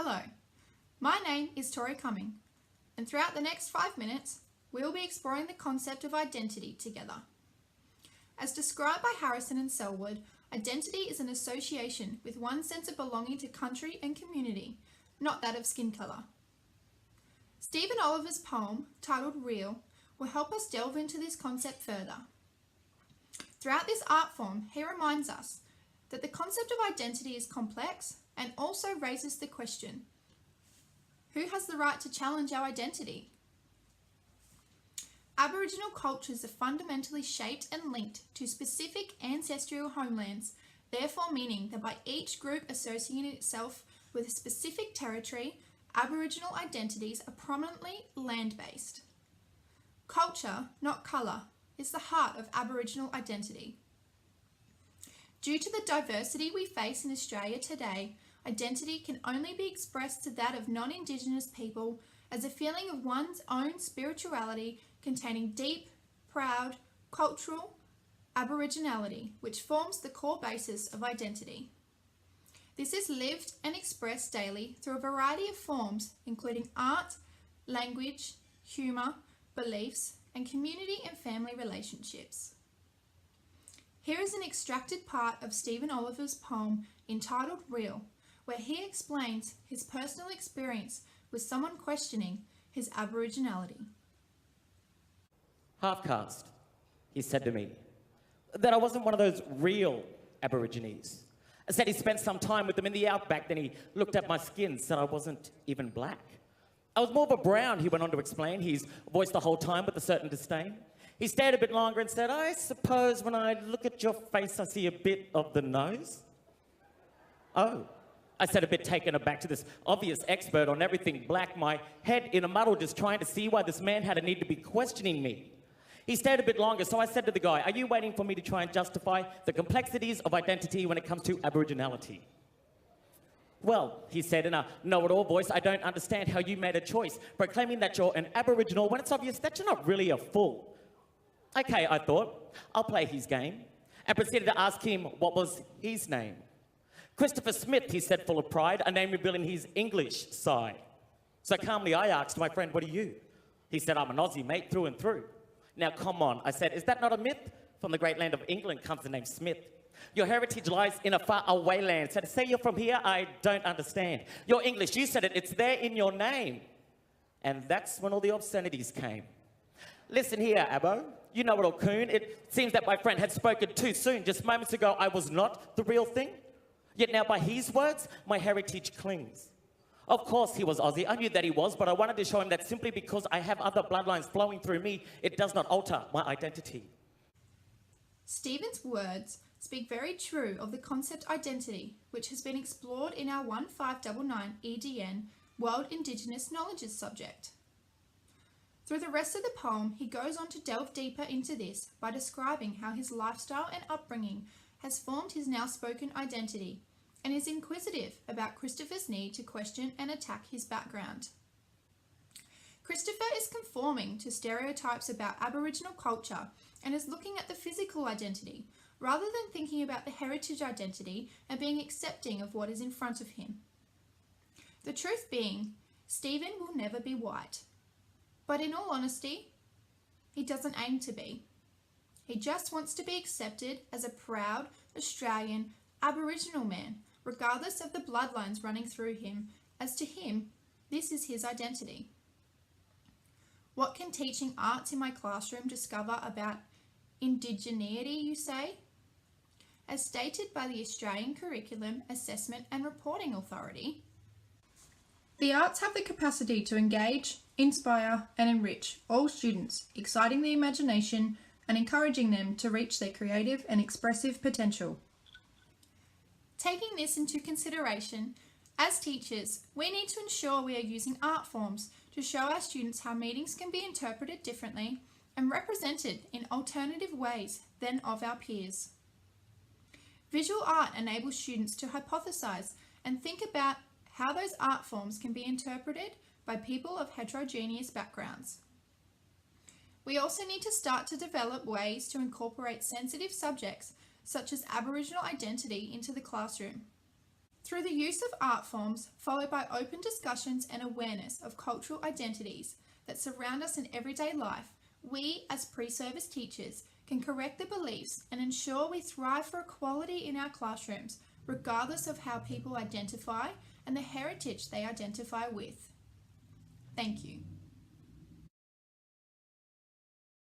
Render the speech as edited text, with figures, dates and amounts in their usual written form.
Hello, my name is Tori Cumming, and throughout the next 5 minutes, we will be exploring the concept of identity together. As described by Harrison and Selwood, identity is an association with one's sense of belonging to country and community, not that of skin colour. Stephen Oliver's poem, titled Real, will help us delve into this concept further. Throughout this art form, he reminds us that the concept of identity is complex and also raises the question, who has the right to challenge our identity? Aboriginal cultures are fundamentally shaped and linked to specific ancestral homelands, therefore meaning that by each group associating itself with a specific territory, Aboriginal identities are prominently land-based. Culture, not colour, is the heart of Aboriginal identity. Due to the diversity we face in Australia today, identity can only be expressed to that of non-Indigenous people as a feeling of one's own spirituality containing deep, proud, cultural Aboriginality, which forms the core basis of identity. This is lived and expressed daily through a variety of forms, including art, language, humour, beliefs, and community and family relationships. Here is an extracted part of Stephen Oliver's poem entitled Real, where he explains his personal experience with someone questioning his Aboriginality. Half-caste, he said to me, that I wasn't one of those real Aborigines. I said he spent some time with them in the outback, then he looked at my skin, said I wasn't even black. I was more of a brown, he went on to explain, his voice the whole time with a certain disdain. He stared a bit longer and said, I suppose when I look at your face, I see a bit of the nose. Oh, I said, a bit taken aback to this obvious expert on everything black, my head in a muddle just trying to see why this man had a need to be questioning me. He stayed a bit longer, so I said to the guy, are you waiting for me to try and justify the complexities of identity when it comes to Aboriginality? Well, he said in a know-it-all voice, I don't understand how you made a choice proclaiming that you're an Aboriginal when it's obvious that you're not really a fool. Okay, I thought, I'll play his game, and proceeded to ask him what was his name. Christopher Smith, he said full of pride, a name revealing his English side. So calmly I asked my friend, what are you? He said, I'm an Aussie, mate, through and through. Now come on, I said, is that not a myth? From the great land of England comes the name Smith. Your heritage lies in a far away land. So to say you're from here, I don't understand. You're English, you said it, it's there in your name. And that's when all the obscenities came. Listen here, Abbo, you know it all, coon. It seems that my friend had spoken too soon. Just moments ago, I was not the real thing. Yet now by his words, my heritage clings. Of course he was Aussie, I knew that he was, but I wanted to show him that simply because I have other bloodlines flowing through me, it does not alter my identity. Stephen's words speak very true of the concept identity, which has been explored in our 1599 EDN World Indigenous Knowledges subject. Through the rest of the poem, he goes on to delve deeper into this by describing how his lifestyle and upbringing has formed his now spoken identity, and is inquisitive about Christopher's need to question and attack his background. Christopher is conforming to stereotypes about Aboriginal culture and is looking at the physical identity, rather than thinking about the heritage identity and being accepting of what is in front of him. The truth being, Stephen will never be white. But in all honesty, he doesn't aim to be. He just wants to be accepted as a proud Australian Aboriginal man, regardless of the bloodlines running through him, as to him, this is his identity. What can teaching arts in my classroom discover about indigeneity, you say? As stated by the Australian Curriculum Assessment and Reporting Authority, the arts have the capacity to engage, inspire and enrich all students, exciting the imagination and encouraging them to reach their creative and expressive potential. Taking this into consideration, as teachers, we need to ensure we are using art forms to show our students how meanings can be interpreted differently and represented in alternative ways than of our peers. Visual art enables students to hypothesize and think about how those art forms can be interpreted by people of heterogeneous backgrounds. We also need to start to develop ways to incorporate sensitive subjects such as Aboriginal identity into the classroom. Through the use of art forms, followed by open discussions and awareness of cultural identities that surround us in everyday life, we, as pre-service teachers, can correct the beliefs and ensure we thrive for equality in our classrooms, regardless of how people identify and the heritage they identify with. Thank you.